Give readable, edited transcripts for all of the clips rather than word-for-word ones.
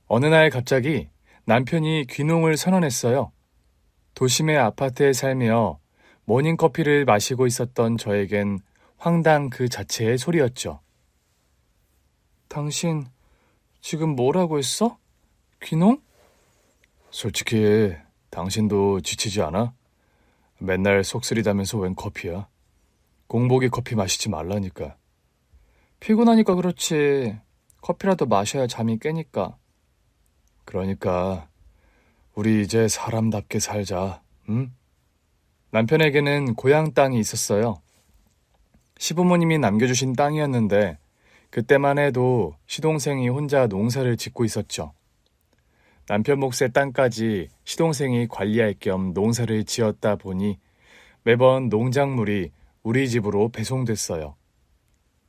어느 날 갑자기 남편이 귀농을 선언했어요. 도심의 아파트에 살며 모닝커피를 마시고 있었던 저에겐 황당 그 자체의 소리였죠. 당신 지금 뭐라고 했어? 귀농? 솔직히 당신도 지치지 않아? 맨날 속쓰리다면서 웬 커피야? 공복이 커피 마시지 말라니까. 피곤하니까 그렇지. 커피라도 마셔야 잠이 깨니까. 그러니까 우리 이제 사람답게 살자, 응? 남편에게는 고향 땅이 있었어요. 시부모님이 남겨주신 땅이었는데 그때만 해도 시동생이 혼자 농사를 짓고 있었죠. 남편 몫의 땅까지 시동생이 관리할 겸 농사를 지었다 보니 매번 농작물이 우리 집으로 배송됐어요.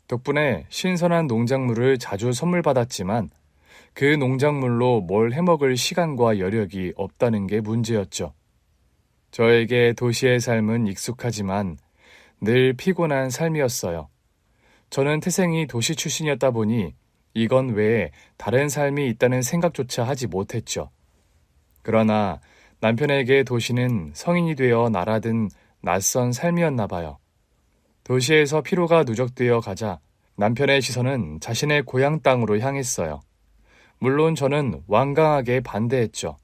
덕분에 신선한 농작물을 자주 선물 받았지만 그 농작물로 뭘 해먹을 시간과 여력이 없다는 게 문제였죠. 저에게 도시의 삶은 익숙하지만 늘 피곤한 삶이었어요. 저는 태생이 도시 출신이었다 보니 이건 외에 다른 삶이 있다는 생각조차 하지 못했죠. 그러나 남편에게 도시는 성인이 되어 날아든 낯선 삶이었나 봐요. 도시에서 피로가 누적되어 가자 남편의 시선은 자신의 고향 땅으로 향했어요. 물론 저는 완강하게 반대했죠.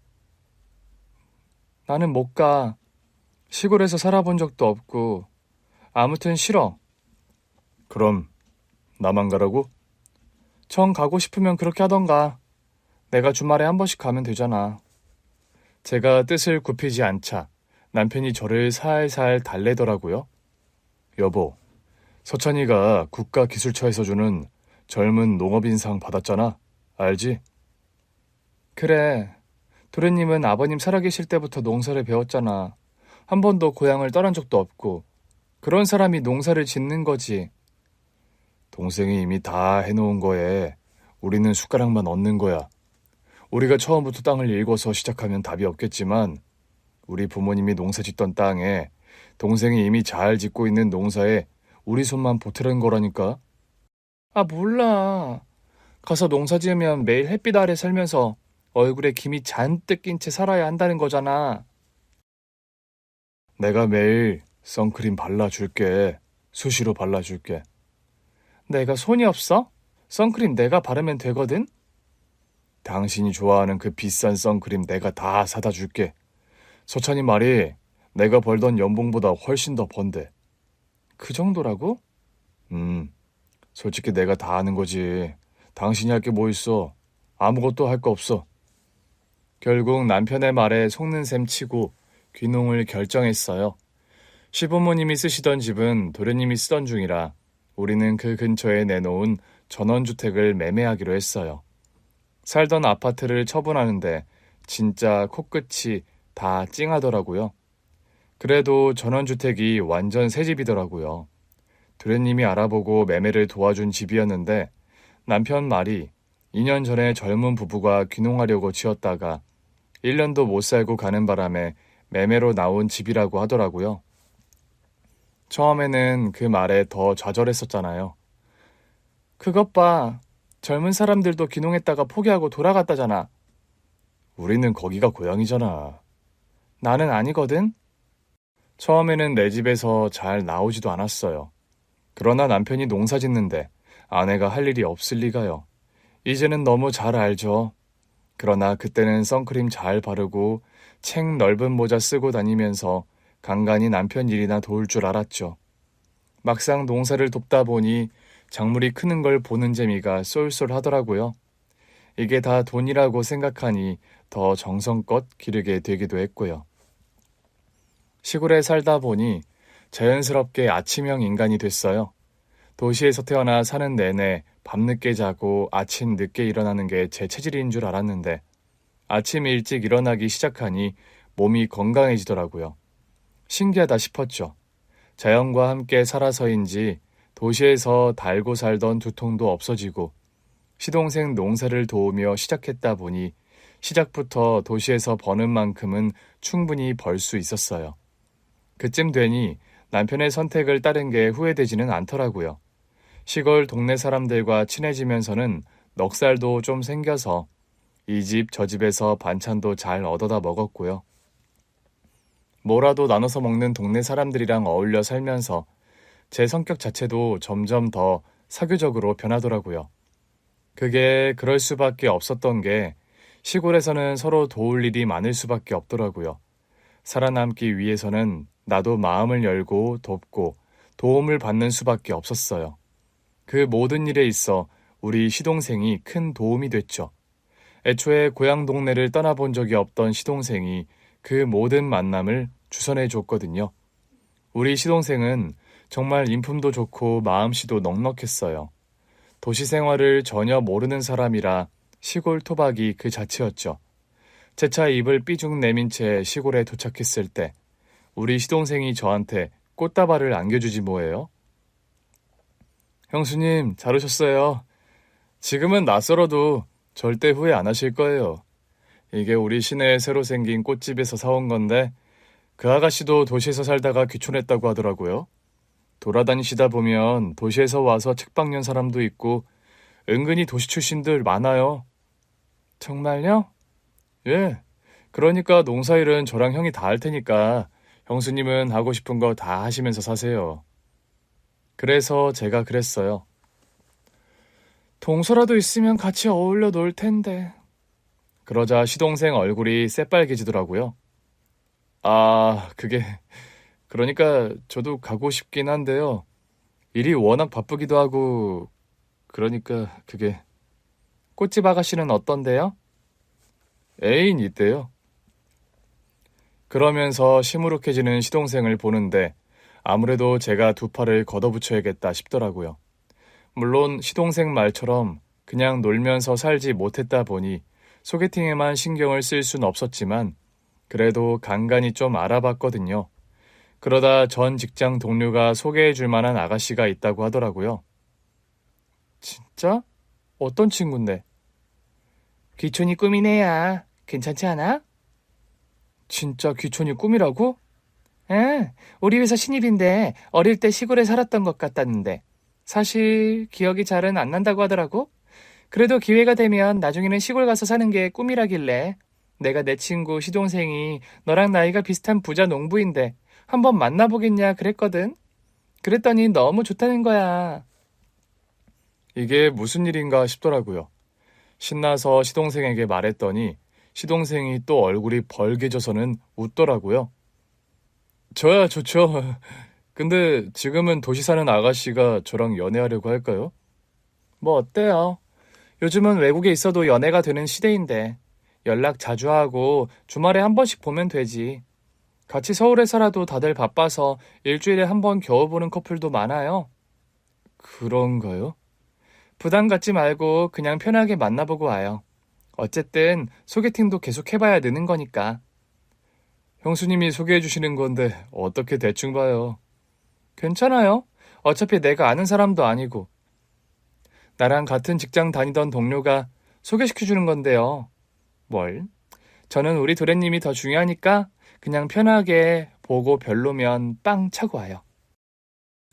나는 못 가. 시골에서 살아본 적도 없고 아무튼 싫어. 그럼 나만 가라고? 정 가고 싶으면 그렇게 하던가. 내가 주말에 한 번씩 가면 되잖아. 제가 뜻을 굽히지 않자 남편이 저를 살살 달래더라고요. 여보, 서찬이가 국가기술처에서 주는 젊은 농업인상 받았잖아. 알지? 그래. 도련님은 아버님 살아계실 때부터 농사를 배웠잖아. 한 번도 고향을 떠난 적도 없고. 그런 사람이 농사를 짓는 거지. 동생이 이미 다 해놓은 거에 우리는 숟가락만 얹는 거야. 우리가 처음부터 땅을 일궈서 시작하면 답이 없겠지만 우리 부모님이 농사 짓던 땅에 동생이 이미 잘 짓고 있는 농사에 우리 손만 보태는 거라니까. 아, 몰라. 가서 농사 지으면 매일 햇빛 아래 살면서 얼굴에 김이 잔뜩 낀 채 살아야 한다는 거잖아. 내가 매일 선크림 발라줄게. 수시로 발라줄게. 내가 손이 없어? 선크림 내가 바르면 되거든? 당신이 좋아하는 그 비싼 선크림 내가 다 사다 줄게. 서찬이 말이 내가 벌던 연봉보다 훨씬 더 번대. 그 정도라고? 솔직히 내가 다 아는 거지. 당신이 할 게 뭐 있어. 아무것도 할 거 없어. 결국 남편의 말에 속는 셈 치고 귀농을 결정했어요. 시부모님이 쓰시던 집은 도련님이 쓰던 중이라 우리는 그 근처에 내놓은 전원주택을 매매하기로 했어요. 살던 아파트를 처분하는데 진짜 코끝이 다 찡하더라고요. 그래도 전원주택이 완전 새 집이더라고요. 도련님이 알아보고 매매를 도와준 집이었는데 남편 말이 2년 전에 젊은 부부가 귀농하려고 지었다가 1년도 못 살고 가는 바람에 매매로 나온 집이라고 하더라고요. 처음에는 그 말에 더 좌절했었잖아요. 그것 봐. 젊은 사람들도 귀농했다가 포기하고 돌아갔다잖아. 우리는 거기가 고향이잖아. 나는 아니거든. 처음에는 내 집에서 잘 나오지도 않았어요. 그러나 남편이 농사 짓는데 아내가 할 일이 없을 리가요. 이제는 너무 잘 알죠. 그러나 그때는 선크림 잘 바르고 책 넓은 모자 쓰고 다니면서 간간히 남편 일이나 도울 줄 알았죠. 막상 농사를 돕다 보니 작물이 크는 걸 보는 재미가 쏠쏠하더라고요. 이게 다 돈이라고 생각하니 더 정성껏 기르게 되기도 했고요. 시골에 살다 보니 자연스럽게 아침형 인간이 됐어요. 도시에서 태어나 사는 내내 밤늦게 자고 아침 늦게 일어나는 게 제 체질인 줄 알았는데 아침 일찍 일어나기 시작하니 몸이 건강해지더라고요. 신기하다 싶었죠. 자연과 함께 살아서인지 도시에서 달고 살던 두통도 없어지고 시동생 농사를 도우며 시작했다 보니 시작부터 도시에서 버는 만큼은 충분히 벌 수 있었어요. 그쯤 되니 남편의 선택을 따른 게 후회되지는 않더라고요. 시골 동네 사람들과 친해지면서는 넉살도 좀 생겨서 이 집 저 집에서 반찬도 잘 얻어다 먹었고요. 뭐라도 나눠서 먹는 동네 사람들이랑 어울려 살면서 제 성격 자체도 점점 더 사교적으로 변하더라고요. 그게 그럴 수밖에 없었던 게 시골에서는 서로 도울 일이 많을 수밖에 없더라고요. 살아남기 위해서는 나도 마음을 열고 돕고 도움을 받는 수밖에 없었어요. 그 모든 일에 있어 우리 시동생이 큰 도움이 됐죠. 애초에 고향 동네를 떠나본 적이 없던 시동생이 그 모든 만남을 주선해 줬거든요. 우리 시동생은 정말 인품도 좋고 마음씨도 넉넉했어요. 도시 생활을 전혀 모르는 사람이라 시골 토박이 그 자체였죠. 재차 입을 삐죽 내민 채 시골에 도착했을 때 우리 시동생이 저한테 꽃다발을 안겨주지 뭐예요? 형수님, 잘 오셨어요. 지금은 낯설어도 절대 후회 안 하실 거예요. 이게 우리 시내에 새로 생긴 꽃집에서 사온 건데 그 아가씨도 도시에서 살다가 귀촌했다고 하더라고요. 돌아다니시다 보면 도시에서 와서 책방 연 사람도 있고 은근히 도시 출신들 많아요. 정말요? 예. 그러니까 농사일은 저랑 형이 다 할 테니까 형수님은 하고 싶은 거 다 하시면서 사세요. 그래서 제가 그랬어요. 동서라도 있으면 같이 어울려 놀 텐데. 그러자 시동생 얼굴이 새빨개지더라고요. 아, 그러니까 저도 가고 싶긴 한데요. 일이 워낙 바쁘기도 하고, 그러니까 꽃집 아가씨는 어떤데요? 애인 있대요. 그러면서 시무룩해지는 시동생을 보는데 아무래도 제가 두 팔을 걷어붙여야겠다 싶더라고요. 물론 시동생 말처럼 그냥 놀면서 살지 못했다 보니 소개팅에만 신경을 쓸 순 없었지만 그래도 간간히 좀 알아봤거든요. 그러다 전 직장 동료가 소개해줄 만한 아가씨가 있다고 하더라고요. 진짜? 어떤 친구인데? 귀촌이 꿈이네 야. 괜찮지 않아? 진짜 귀촌이 꿈이라고? 응, 우리 회사 신입인데 어릴 때 시골에 살았던 것 같다는데 사실 기억이 잘은 안 난다고 하더라고. 그래도 기회가 되면 나중에는 시골 가서 사는 게 꿈이라길래 내가 내 친구 시동생이 너랑 나이가 비슷한 부자 농부인데 한번 만나보겠냐 그랬거든. 그랬더니 너무 좋다는 거야. 이게 무슨 일인가 싶더라고요. 신나서 시동생에게 말했더니 시동생이 또 얼굴이 벌개져서는 웃더라고요. 저야 좋죠. 근데 지금은 도시 사는 아가씨가 저랑 연애하려고 할까요? 뭐 어때요? 요즘은 외국에 있어도 연애가 되는 시대인데 연락 자주 하고 주말에 한 번씩 보면 되지. 같이 서울에 살아도 다들 바빠서 일주일에 한 번 겨우 보는 커플도 많아요. 그런가요? 부담 갖지 말고 그냥 편하게 만나보고 와요. 어쨌든 소개팅도 계속 해봐야 느는 거니까. 형수님이 소개해 주시는 건데 어떻게 대충 봐요. 괜찮아요. 어차피 내가 아는 사람도 아니고. 나랑 같은 직장 다니던 동료가 소개시켜주는 건데요. 뭘? 저는 우리 도련님이 더 중요하니까 그냥 편하게 보고 별로면 빵 차고 와요.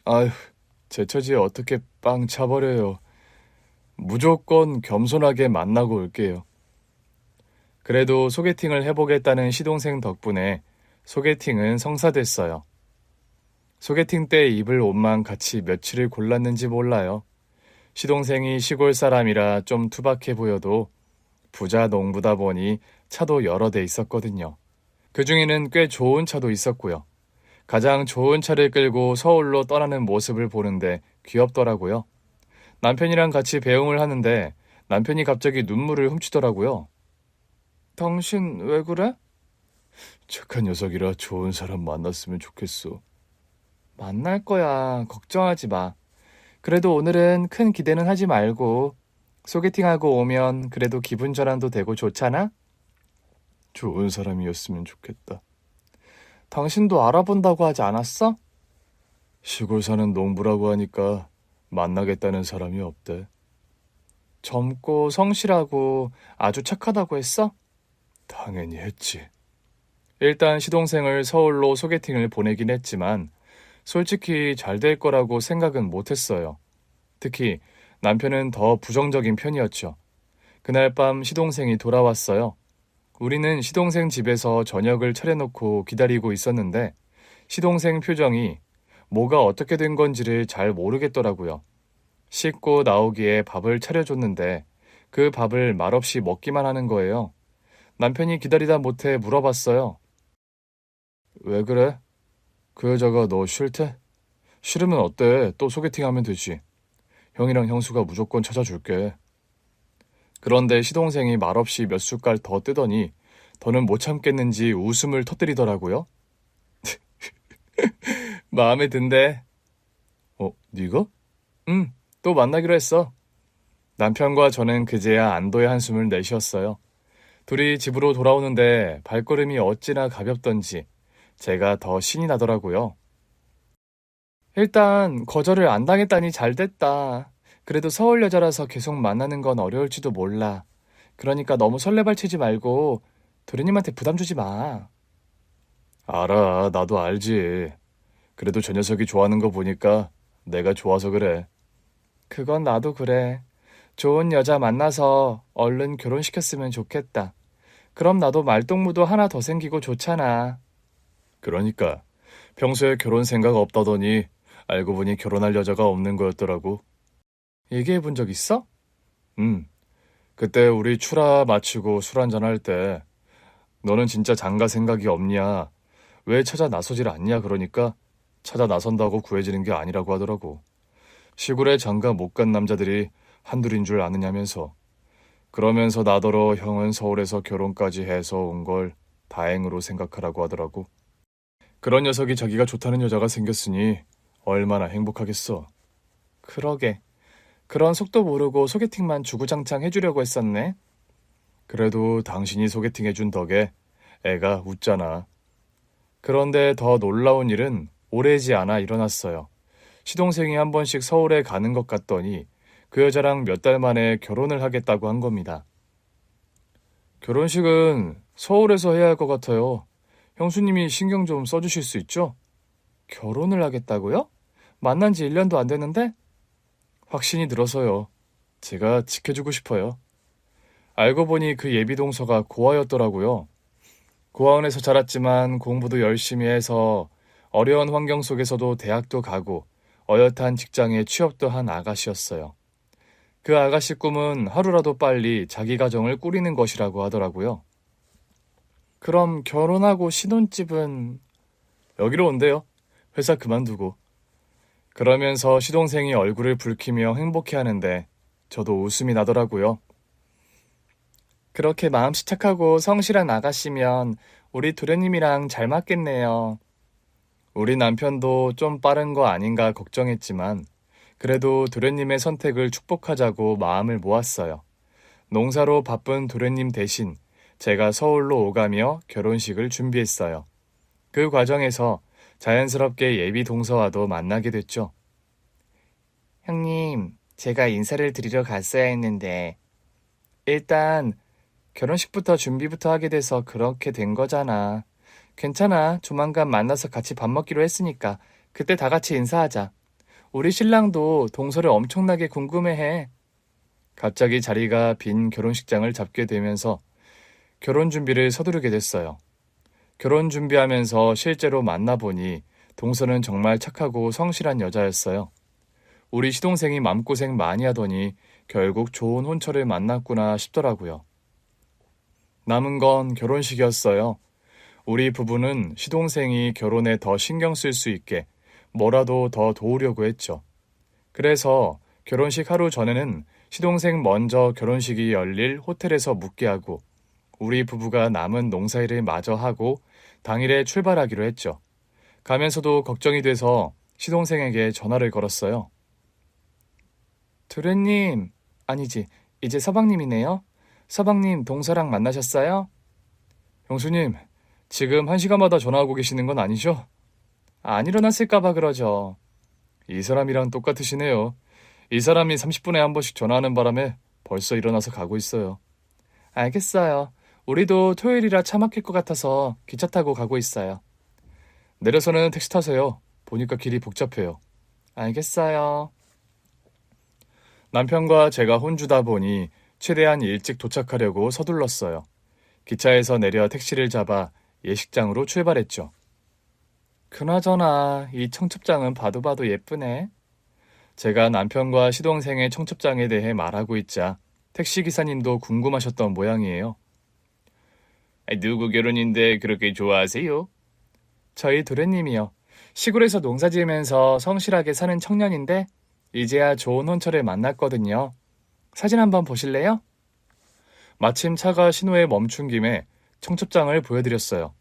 아휴, 제 처지에 어떻게 빵 차버려요. 무조건 겸손하게 만나고 올게요. 그래도 소개팅을 해보겠다는 시동생 덕분에 소개팅은 성사됐어요. 소개팅 때 입을 옷만 같이 며칠을 골랐는지 몰라요. 시동생이 시골 사람이라 좀 투박해 보여도 부자 농부다 보니 차도 여러 대 있었거든요. 그 중에는 꽤 좋은 차도 있었고요. 가장 좋은 차를 끌고 서울로 떠나는 모습을 보는데 귀엽더라고요. 남편이랑 같이 배웅을 하는데 남편이 갑자기 눈물을 훔치더라고요. 당신 왜 그래? 착한 녀석이라 좋은 사람 만났으면 좋겠어. 만날 거야. 걱정하지 마. 그래도 오늘은 큰 기대는 하지 말고 소개팅하고 오면 그래도 기분 전환도 되고 좋잖아? 좋은 사람이었으면 좋겠다. 당신도 알아본다고 하지 않았어? 시골 사는 농부라고 하니까 만나겠다는 사람이 없대. 젊고 성실하고 아주 착하다고 했어? 당연히 했지. 일단 시동생을 서울로 소개팅을 보내긴 했지만 솔직히 잘 될 거라고 생각은 못했어요. 특히 남편은 더 부정적인 편이었죠. 그날 밤 시동생이 돌아왔어요. 우리는 시동생 집에서 저녁을 차려놓고 기다리고 있었는데 시동생 표정이 뭐가 어떻게 된 건지를 잘 모르겠더라고요. 씻고 나오기에 밥을 차려줬는데 그 밥을 말없이 먹기만 하는 거예요. 남편이 기다리다 못해 물어봤어요. 왜 그래? 그 여자가 너 싫대? 싫으면 어때? 또 소개팅하면 되지. 형이랑 형수가 무조건 찾아줄게. 그런데 시동생이 말없이 몇 숟갈 더 뜨더니 더는 못 참겠는지 웃음을 터뜨리더라고요. 마음에 든대. 네가? 응, 또 만나기로 했어. 남편과 저는 그제야 안도의 한숨을 내쉬었어요. 둘이 집으로 돌아오는데 발걸음이 어찌나 가볍던지 제가 더 신이 나더라고요. 일단 거절을 안 당했다니 잘 됐다. 그래도 서울 여자라서 계속 만나는 건 어려울지도 몰라. 그러니까 너무 설레발치지 말고 도련님한테 부담 주지 마. 알아, 나도 알지. 그래도 저 녀석이 좋아하는 거 보니까 내가 좋아서 그래. 그건 나도 그래. 좋은 여자 만나서 얼른 결혼시켰으면 좋겠다. 그럼 나도 말동무도 하나 더 생기고 좋잖아. 그러니까 평소에 결혼 생각 없다더니 알고 보니 결혼할 여자가 없는 거였더라고. 얘기해 본 적 있어? 응. 그때 우리 출하 마치고 술 한잔 할 때 너는 진짜 장가 생각이 없냐? 왜 찾아 나서질 않냐? 그러니까 찾아 나선다고 구해지는 게 아니라고 하더라고. 시골에 장가 못 간 남자들이 한둘인 줄 아느냐면서. 그러면서 나더러 형은 서울에서 결혼까지 해서 온 걸 다행으로 생각하라고 하더라고. 그런 녀석이 자기가 좋다는 여자가 생겼으니 얼마나 행복하겠어. 그러게. 그런 속도 모르고 소개팅만 주구장창 해주려고 했었네. 그래도 당신이 소개팅해준 덕에 애가 웃잖아. 그런데 더 놀라운 일은 오래지 않아 일어났어요. 시동생이 한 번씩 서울에 가는 것 같더니 그 여자랑 몇 달 만에 결혼을 하겠다고 한 겁니다. 결혼식은 서울에서 해야 할 것 같아요. 형수님이 신경 좀 써주실 수 있죠? 결혼을 하겠다고요? 만난 지 1년도 안 됐는데? 확신이 들어서요. 제가 지켜주고 싶어요. 알고 보니 그 예비동서가 고아였더라고요. 고아원에서 자랐지만 공부도 열심히 해서 어려운 환경 속에서도 대학도 가고 어엿한 직장에 취업도 한 아가씨였어요. 그 아가씨 꿈은 하루라도 빨리 자기 가정을 꾸리는 것이라고 하더라고요. 그럼 결혼하고 신혼집은 여기로 온대요. 회사 그만두고. 그러면서 시동생이 얼굴을 붉히며 행복해하는데 저도 웃음이 나더라고요. 그렇게 마음씨 착하고 성실한 아가씨면 우리 도련님이랑 잘 맞겠네요. 우리 남편도 좀 빠른 거 아닌가 걱정했지만 그래도 도련님의 선택을 축복하자고 마음을 모았어요. 농사로 바쁜 도련님 대신 제가 서울로 오가며 결혼식을 준비했어요. 그 과정에서 자연스럽게 예비 동서와도 만나게 됐죠. 형님, 제가 인사를 드리러 갔어야 했는데 일단 결혼식부터 준비부터 하게 돼서 그렇게 된 거잖아. 괜찮아. 조만간 만나서 같이 밥 먹기로 했으니까 그때 다 같이 인사하자. 우리 신랑도 동서를 엄청나게 궁금해해. 갑자기 자리가 빈 결혼식장을 잡게 되면서 결혼 준비를 서두르게 됐어요. 결혼 준비하면서 실제로 만나보니 동서는 정말 착하고 성실한 여자였어요. 우리 시동생이 맘고생 많이 하더니 결국 좋은 혼처를 만났구나 싶더라고요. 남은 건 결혼식이었어요. 우리 부부는 시동생이 결혼에 더 신경 쓸 수 있게 뭐라도 더 도우려고 했죠. 그래서 결혼식 하루 전에는 시동생 먼저 결혼식이 열릴 호텔에서 묵게 하고 우리 부부가 남은 농사일을 마저 하고 당일에 출발하기로 했죠. 가면서도 걱정이 돼서 시동생에게 전화를 걸었어요. 도련님, 아니지, 이제 서방님이네요. 서방님 동서랑 만나셨어요? 형수님, 지금 1시간마다 전화하고 계시는 건 아니죠? 안 일어났을까봐 그러죠. 이 사람이랑 똑같으시네요. 이 사람이 30분에 한 번씩 전화하는 바람에 벌써 일어나서 가고 있어요. 알겠어요. 우리도 토요일이라 차 막힐 것 같아서 기차 타고 가고 있어요. 내려서는 택시 타세요. 보니까 길이 복잡해요. 알겠어요. 남편과 제가 혼주다 보니 최대한 일찍 도착하려고 서둘렀어요. 기차에서 내려 택시를 잡아 예식장으로 출발했죠. 그나저나 이 청첩장은 봐도 봐도 예쁘네. 제가 남편과 시동생의 청첩장에 대해 말하고 있자 택시기사님도 궁금하셨던 모양이에요. 누구 결혼인데 그렇게 좋아하세요? 저희 도련님이요. 시골에서 농사 지으면서 성실하게 사는 청년인데 이제야 좋은 혼처를 만났거든요. 사진 한번 보실래요? 마침 차가 신호에 멈춘 김에 청첩장을 보여드렸어요.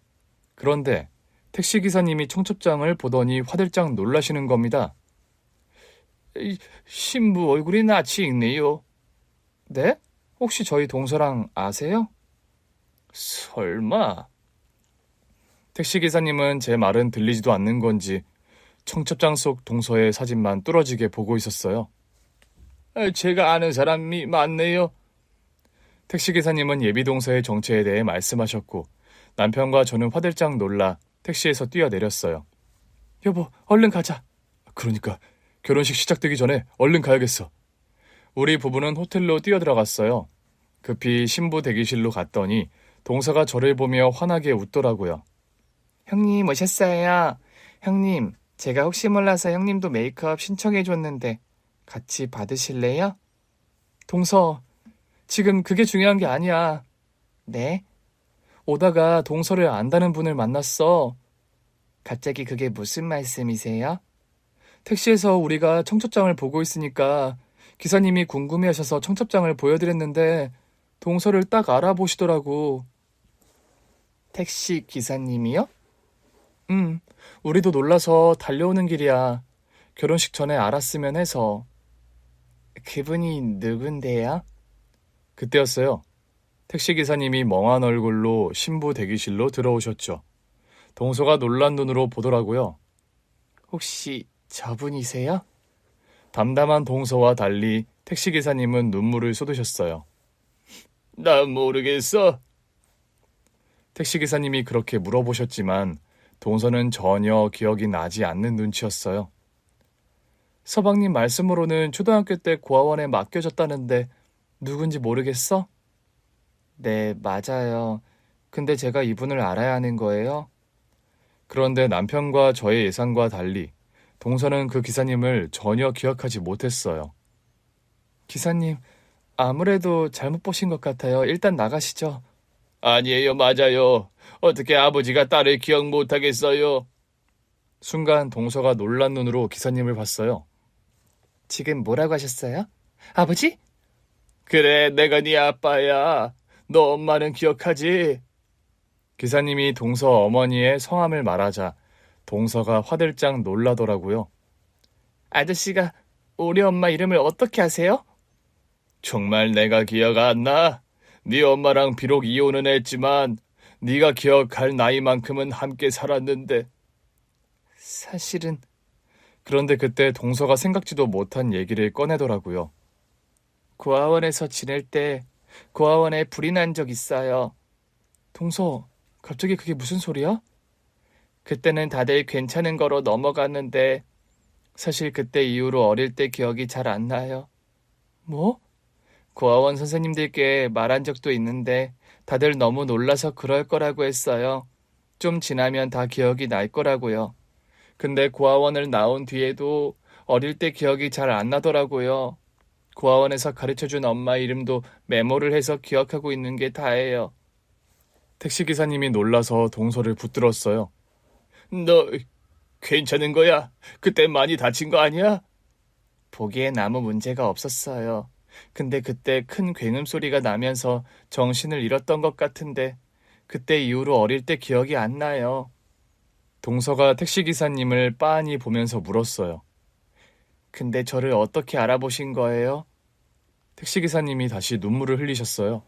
그런데 택시기사님이 청첩장을 보더니 화들짝 놀라시는 겁니다. 신부 얼굴이 낯이 익네요. 네? 혹시 저희 동서랑 아세요? 설마. 택시기사님은 제 말은 들리지도 않는 건지 청첩장 속 동서의 사진만 뚫어지게 보고 있었어요. 제가 아는 사람이 많네요. 택시기사님은 예비동서의 정체에 대해 말씀하셨고 남편과 저는 화들짝 놀라 택시에서 뛰어내렸어요. 여보, 얼른 가자. 그러니까 결혼식 시작되기 전에 얼른 가야겠어. 우리 부부는 호텔로 뛰어들어갔어요. 급히 신부 대기실로 갔더니 동서가 저를 보며 환하게 웃더라고요. 형님 오셨어요. 형님, 제가 혹시 몰라서 형님도 메이크업 신청해줬는데 같이 받으실래요? 동서, 지금 그게 중요한 게 아니야. 네? 오다가 동서를 안다는 분을 만났어. 갑자기 그게 무슨 말씀이세요? 택시에서 우리가 청첩장을 보고 있으니까 기사님이 궁금해하셔서 청첩장을 보여드렸는데 동서를 딱 알아보시더라고. 택시 기사님이요? 우리도 놀라서 달려오는 길이야. 결혼식 전에 알았으면 해서. 그분이 누군데요? 그때였어요. 택시기사님이 멍한 얼굴로 신부 대기실로 들어오셨죠. 동서가 놀란 눈으로 보더라고요. 혹시 저분이세요? 담담한 동서와 달리 택시기사님은 눈물을 쏟으셨어요. 난 모르겠어. 택시기사님이 그렇게 물어보셨지만 동서는 전혀 기억이 나지 않는 눈치였어요. 서방님 말씀으로는 초등학교 때 고아원에 맡겨졌다는데 누군지 모르겠어? 네, 맞아요. 근데 제가 이분을 알아야 하는 거예요? 그런데 남편과 저의 예상과 달리 동서는 그 기사님을 전혀 기억하지 못했어요. 기사님, 아무래도 잘못 보신 것 같아요. 일단 나가시죠. 아니에요, 맞아요. 어떻게 아버지가 딸을 기억 못하겠어요? 순간 동서가 놀란 눈으로 기사님을 봤어요. 지금 뭐라고 하셨어요? 아버지? 그래, 내가 네 아빠야. 너 엄마는 기억하지? 기사님이 동서 어머니의 성함을 말하자 동서가 화들짝 놀라더라고요. 아저씨가 우리 엄마 이름을 어떻게 아세요? 정말 내가 기억 안 나? 네 엄마랑 비록 이혼은 했지만 네가 기억할 나이만큼은 함께 살았는데. 사실은. 그런데 그때 동서가 생각지도 못한 얘기를 꺼내더라고요. 고아원에서 지낼 때 고아원에 불이 난 적 있어요. 동서, 갑자기 그게 무슨 소리야? 그때는 다들 괜찮은 거로 넘어갔는데 사실 그때 이후로 어릴 때 기억이 잘 안 나요. 뭐? 고아원 선생님들께 말한 적도 있는데 다들 너무 놀라서 그럴 거라고 했어요. 좀 지나면 다 기억이 날 거라고요. 근데 고아원을 나온 뒤에도 어릴 때 기억이 잘 안 나더라고요. 고아원에서 가르쳐준 엄마 이름도 메모를 해서 기억하고 있는 게 다예요. 택시기사님이 놀라서 동서를 붙들었어요. 너 괜찮은 거야? 그때 많이 다친 거 아니야? 보기엔 아무 문제가 없었어요. 근데 그때 큰 굉음 소리가 나면서 정신을 잃었던 것 같은데 그때 이후로 어릴 때 기억이 안 나요. 동서가 택시기사님을 빤히 보면서 물었어요. 근데 저를 어떻게 알아보신 거예요? 택시기사님이 다시 눈물을 흘리셨어요.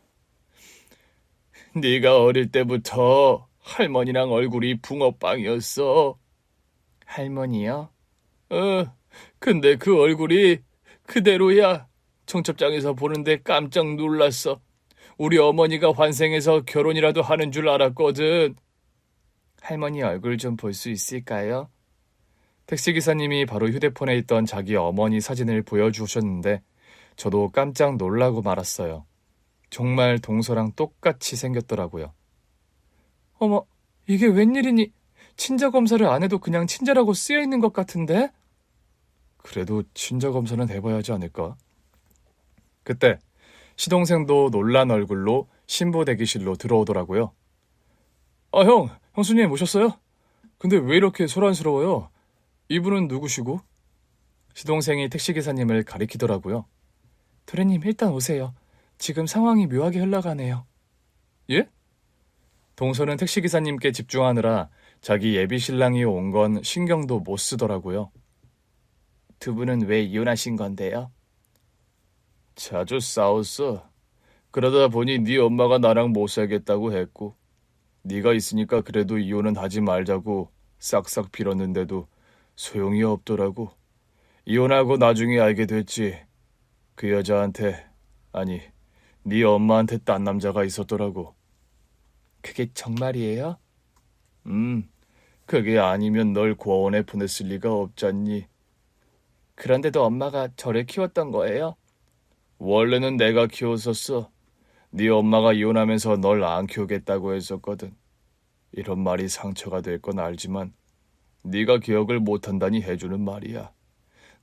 네가 어릴 때부터 할머니랑 얼굴이 붕어빵이었어. 할머니요? 근데 그 얼굴이 그대로야. 청첩장에서 보는데 깜짝 놀랐어. 우리 어머니가 환생해서 결혼이라도 하는 줄 알았거든. 할머니 얼굴 좀 볼 수 있을까요? 택시기사님이 바로 휴대폰에 있던 자기 어머니 사진을 보여주셨는데 저도 깜짝 놀라고 말았어요. 정말 동서랑 똑같이 생겼더라고요. 어머, 이게 웬일이니? 친자 검사를 안 해도 그냥 친자라고 쓰여 있는 것 같은데? 그래도 친자 검사는 해봐야 하지 않을까? 그때 시동생도 놀란 얼굴로 신부 대기실로 들어오더라고요. 아, 형수님 오셨어요? 근데 왜 이렇게 소란스러워요? 이분은 누구시고? 시동생이 택시기사님을 가리키더라고요. 도련님 일단 오세요. 지금 상황이 묘하게 흘러가네요. 예? 동서는 택시기사님께 집중하느라 자기 예비 신랑이 온 건 신경도 못 쓰더라고요. 두 분은 왜 이혼하신 건데요? 자주 싸웠어. 그러다 보니 네 엄마가 나랑 못 살겠다고 했고 네가 있으니까 그래도 이혼은 하지 말자고 싹싹 빌었는데도 소용이 없더라고. 이혼하고 나중에 알게 됐지. 그 여자한테, 아니, 네 엄마한테 딴 남자가 있었더라고. 그게 정말이에요? 그게 아니면 널 고아원에 보냈을 리가 없잖니. 그런데도 엄마가 저를 키웠던 거예요? 원래는 내가 키웠었어. 네 엄마가 이혼하면서 널 안 키우겠다고 했었거든. 이런 말이 상처가 될 건 알지만 네가 기억을 못한다니 해주는 말이야.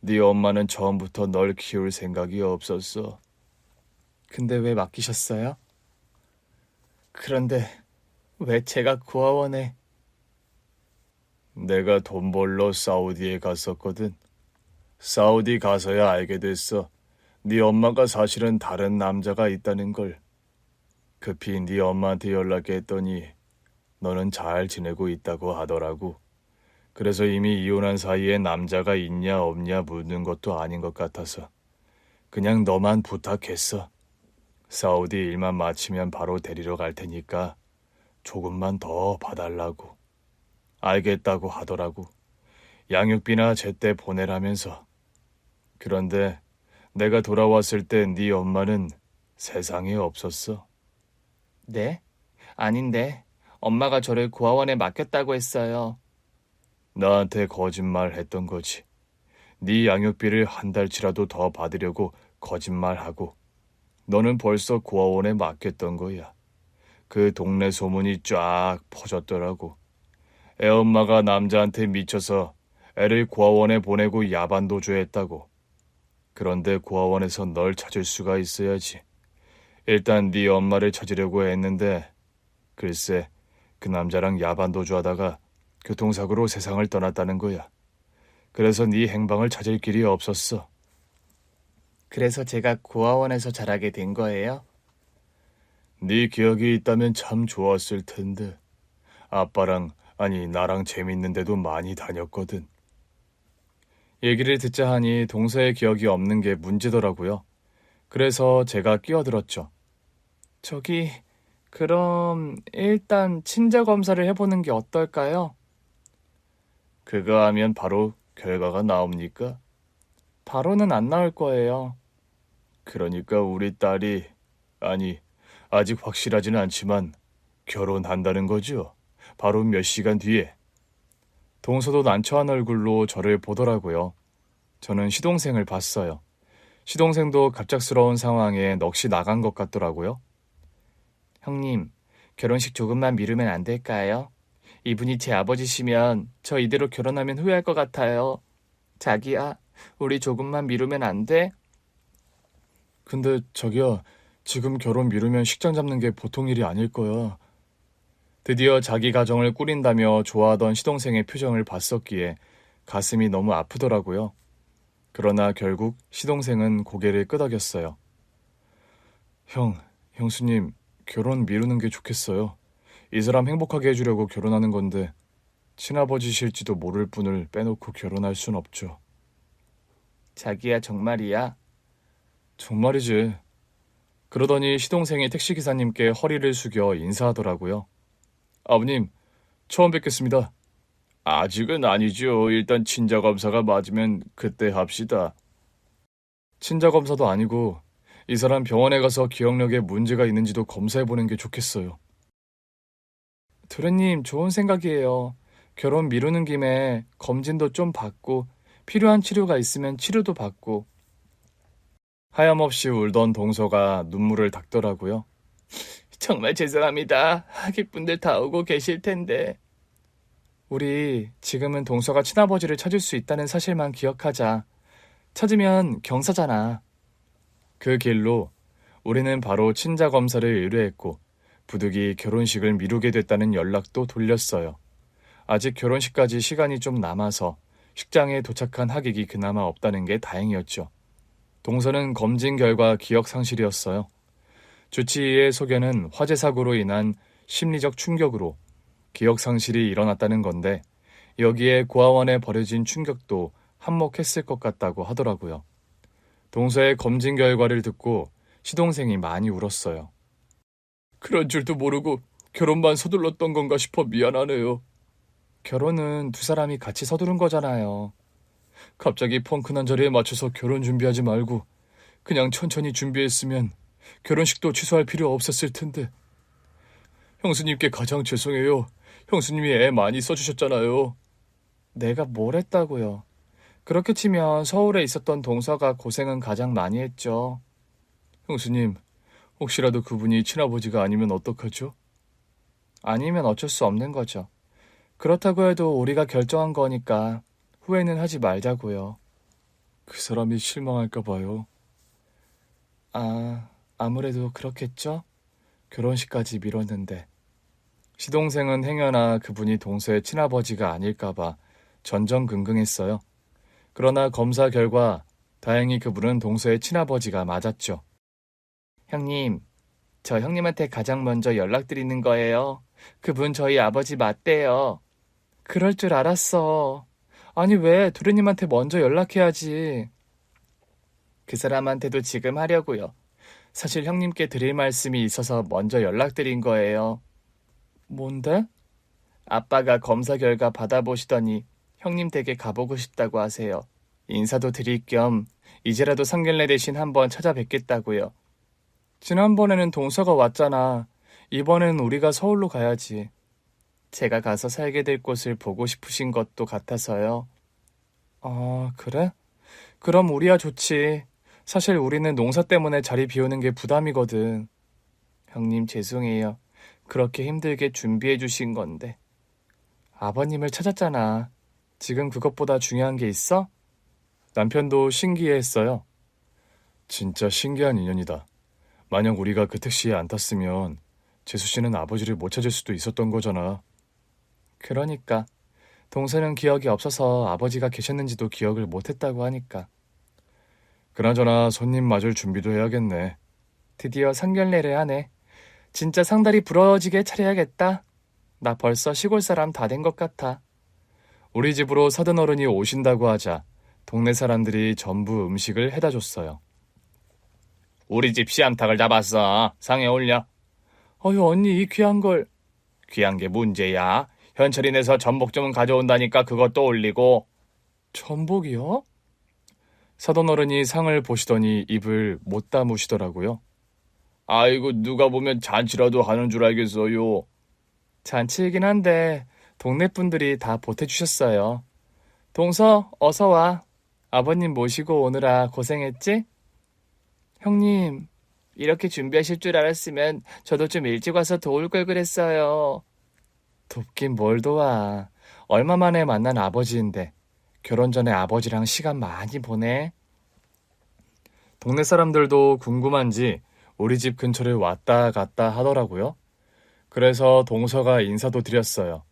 네 엄마는 처음부터 널 키울 생각이 없었어. 근데 왜 맡기셨어요? 그런데 왜 제가 고아원에... 내가 돈 벌러 사우디에 갔었거든. 사우디 가서야 알게 됐어. 네 엄마가 사실은 다른 남자가 있다는 걸. 급히 네 엄마한테 연락했더니 너는 잘 지내고 있다고 하더라고. 그래서 이미 이혼한 사이에 남자가 있냐 없냐 묻는 것도 아닌 것 같아서 그냥 너만 부탁했어. 사우디 일만 마치면 바로 데리러 갈 테니까 조금만 더 봐달라고. 알겠다고 하더라고. 양육비나 제때 보내라면서. 그런데 내가 돌아왔을 때 네 엄마는 세상에 없었어. 네? 아닌데 엄마가 저를 고아원에 맡겼다고 했어요. 나한테 거짓말 했던 거지. 네 양육비를 한 달치라도 더 받으려고 거짓말하고 너는 벌써 고아원에 맡겼던 거야. 그 동네 소문이 쫙 퍼졌더라고. 애엄마가 남자한테 미쳐서 애를 고아원에 보내고 야반도주했다고. 그런데 고아원에서 널 찾을 수가 있어야지. 일단 네 엄마를 찾으려고 했는데 글쎄 그 남자랑 야반도주하다가 교통사고로 세상을 떠났다는 거야. 그래서 네 행방을 찾을 길이 없었어. 그래서 제가 고아원에서 자라게 된 거예요? 네 기억이 있다면 참 좋았을 텐데. 아빠랑, 아니 나랑 재밌는데도 많이 다녔거든. 얘기를 듣자 하니 동서의 기억이 없는 게 문제더라고요. 그래서 제가 끼어들었죠. 저기, 그럼 일단 친자 검사를 해보는 게 어떨까요? 그거 하면 바로 결과가 나옵니까? 바로는 안 나올 거예요. 그러니까 우리 딸이, 아니, 아직 확실하지는 않지만 결혼한다는 거죠. 바로 몇 시간 뒤에. 동서도 난처한 얼굴로 저를 보더라고요. 저는 시동생을 봤어요. 시동생도 갑작스러운 상황에 넋이 나간 것 같더라고요. 형님, 결혼식 조금만 미루면 안 될까요? 이분이 제 아버지시면 저 이대로 결혼하면 후회할 것 같아요. 자기야, 우리 조금만 미루면 안 돼? 근데 자기야, 지금 결혼 미루면 식장 잡는 게 보통 일이 아닐 거야. 드디어 자기 가정을 꾸린다며 좋아하던 시동생의 표정을 봤었기에 가슴이 너무 아프더라고요. 그러나 결국 시동생은 고개를 끄덕였어요. 형수님, 결혼 미루는 게 좋겠어요. 이 사람 행복하게 해주려고 결혼하는 건데 친아버지실지도 모를 분을 빼놓고 결혼할 순 없죠. 자기야 정말이야? 정말이지. 그러더니 시동생이 택시기사님께 허리를 숙여 인사하더라고요. 아버님, 처음 뵙겠습니다. 아직은 아니죠. 일단 친자검사가 맞으면 그때 합시다. 친자검사도 아니고 이 사람 병원에 가서 기억력에 문제가 있는지도 검사해보는 게 좋겠어요. 도련님, 좋은 생각이에요. 결혼 미루는 김에 검진도 좀 받고 필요한 치료가 있으면 치료도 받고 하염없이 울던 동서가 눈물을 닦더라고요. 정말 죄송합니다. 하객분들 다 오고 계실 텐데. 우리 지금은 동서가 친아버지를 찾을 수 있다는 사실만 기억하자. 찾으면 경사잖아. 그 길로 우리는 바로 친자 검사를 의뢰했고 부득이 결혼식을 미루게 됐다는 연락도 돌렸어요. 아직 결혼식까지 시간이 좀 남아서 식장에 도착한 하객이 그나마 없다는 게 다행이었죠. 동서는 검진 결과 기억 상실이었어요. 주치의의 소견은 화재 사고로 인한 심리적 충격으로 기억 상실이 일어났다는 건데 여기에 고아원에 버려진 충격도 한몫했을 것 같다고 하더라고요. 동서의 검진 결과를 듣고 시동생이 많이 울었어요. 그런 줄도 모르고 결혼만 서둘렀던 건가 싶어 미안하네요. 결혼은 두 사람이 같이 서두른 거잖아요. 갑자기 펑크난 자리에 맞춰서 결혼 준비하지 말고 그냥 천천히 준비했으면 결혼식도 취소할 필요 없었을 텐데. 형수님께 가장 죄송해요. 형수님이 애 많이 써주셨잖아요. 내가 뭘 했다고요. 그렇게 치면 서울에 있었던 동서가 고생은 가장 많이 했죠. 형수님, 혹시라도 그분이 친아버지가 아니면 어떡하죠? 아니면 어쩔 수 없는 거죠. 그렇다고 해도 우리가 결정한 거니까 후회는 하지 말자고요. 그 사람이 실망할까 봐요. 아무래도 그렇겠죠? 결혼식까지 미뤘는데. 시동생은 행여나 그분이 동서의 친아버지가 아닐까 봐 전전긍긍했어요. 그러나 검사 결과 다행히 그분은 동서의 친아버지가 맞았죠. 형님, 저 형님한테 가장 먼저 연락드리는 거예요. 그분 저희 아버지 맞대요. 그럴 줄 알았어. 아니 왜 도련님한테 먼저 연락해야지. 그 사람한테도 지금 하려고요. 사실 형님께 드릴 말씀이 있어서 먼저 연락드린 거예요. 뭔데? 아빠가 검사 결과 받아보시더니 형님 댁에 가보고 싶다고 하세요. 인사도 드릴 겸 이제라도 상견례 대신 한번 찾아뵙겠다고요. 지난번에는 동서가 왔잖아. 이번엔 우리가 서울로 가야지. 제가 가서 살게 될 곳을 보고 싶으신 것도 같아서요. 아, 그래? 그럼 우리야 좋지. 사실 우리는 농사 때문에 자리 비우는 게 부담이거든. 형님 죄송해요. 그렇게 힘들게 준비해 주신 건데. 아버님을 찾았잖아. 지금 그것보다 중요한 게 있어? 남편도 신기해했어요. 진짜 신기한 인연이다. 만약 우리가 그 택시에 안 탔으면 재수 씨는 아버지를 못 찾을 수도 있었던 거잖아. 그러니까. 동서는 기억이 없어서 아버지가 계셨는지도 기억을 못했다고 하니까. 그나저나 손님 맞을 준비도 해야겠네. 드디어 상견례를 하네. 진짜 상다리 부러지게 차려야겠다. 나 벌써 시골 사람 다 된 것 같아. 우리 집으로 사돈어른이 오신다고 하자 동네 사람들이 전부 음식을 해다 줬어요. 우리 집 씨암탉을 잡았어. 상에 올려. 어휴 언니 이 귀한 걸. 귀한 게 문제야. 현철이 내서 전복 좀 가져온다니까 그것도 올리고. 전복이요? 사돈어른이 상을 보시더니 입을 못 다무시더라고요. 아이고 누가 보면 잔치라도 하는 줄 알겠어요. 잔치이긴 한데 동네 분들이 다 보태주셨어요. 동서 어서 와. 아버님 모시고 오느라 고생했지? 형님 이렇게 준비하실 줄 알았으면 저도 좀 일찍 와서 도울 걸 그랬어요. 돕긴 뭘 도와. 얼마 만에 만난 아버지인데 결혼 전에 아버지랑 시간 많이 보내. 동네 사람들도 궁금한지 우리 집 근처를 왔다 갔다 하더라고요. 그래서 동서가 인사도 드렸어요.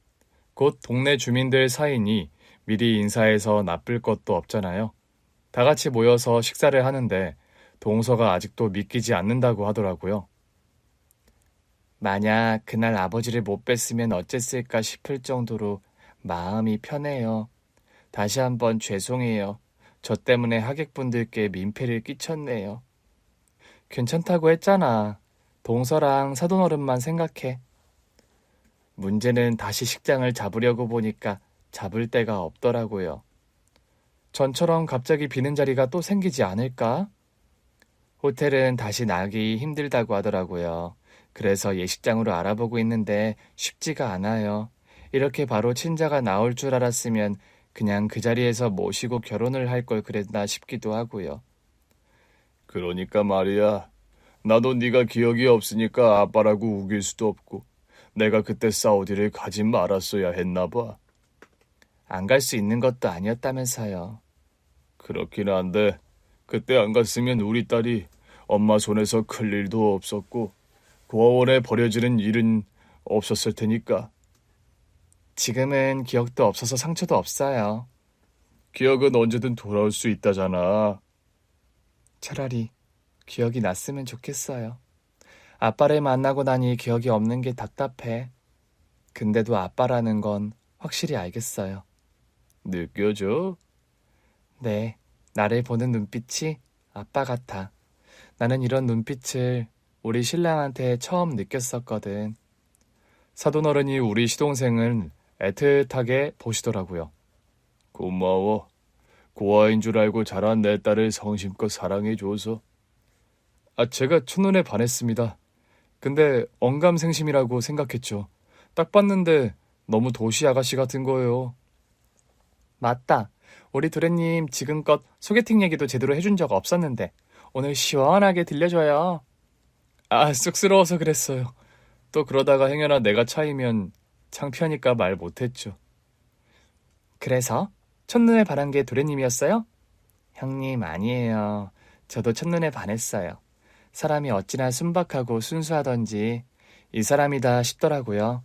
곧 동네 주민들 사이니 미리 인사해서 나쁠 것도 없잖아요. 다 같이 모여서 식사를 하는데 동서가 아직도 믿기지 않는다고 하더라고요. 만약 그날 아버지를 못 뵀으면 어쨌을까 싶을 정도로 마음이 편해요. 다시 한번 죄송해요. 저 때문에 하객분들께 민폐를 끼쳤네요. 괜찮다고 했잖아. 동서랑 사돈어른만 생각해. 문제는 다시 식장을 잡으려고 보니까 잡을 데가 없더라고요. 전처럼 갑자기 비는 자리가 또 생기지 않을까? 호텔은 다시 나기 힘들다고 하더라고요. 그래서 예식장으로 알아보고 있는데 쉽지가 않아요. 이렇게 바로 친자가 나올 줄 알았으면 그냥 그 자리에서 모시고 결혼을 할 걸 그랬나 싶기도 하고요. 그러니까 말이야. 나도 네가 기억이 없으니까 아빠라고 우길 수도 없고 내가 그때 사우디를 가지 말았어야 했나 봐. 안 갈 수 있는 것도 아니었다면서요. 그렇긴 한데 그때 안 갔으면 우리 딸이 엄마 손에서 클 일도 없었고 고아원에 버려지는 일은 없었을 테니까. 지금은 기억도 없어서 상처도 없어요. 기억은 언제든 돌아올 수 있다잖아. 차라리 기억이 났으면 좋겠어요. 아빠를 만나고 나니 기억이 없는 게 답답해. 근데도 아빠라는 건 확실히 알겠어요. 느껴져? 네, 나를 보는 눈빛이 아빠 같아. 나는 이런 눈빛을 우리 신랑한테 처음 느꼈었거든. 사돈어른이 우리 시동생을 애틋하게 보시더라고요. 고마워. 고아인 줄 알고 자란 내 딸을 성심껏 사랑해줘서. 제가 첫눈에 반했습니다. 근데 언감생심이라고 생각했죠. 딱 봤는데 너무 도시 아가씨 같은 거예요. 맞다. 우리 도련님 지금껏 소개팅 얘기도 제대로 해준 적 없었는데 오늘 시원하게 들려줘요. 쑥스러워서 그랬어요. 또 그러다가 행여나 내가 차이면 창피하니까 말 못했죠. 그래서 첫눈에 반한 게 도련님이었어요? 형님 아니에요. 저도 첫눈에 반했어요. 사람이 어찌나 순박하고 순수하던지 이 사람이다 싶더라고요.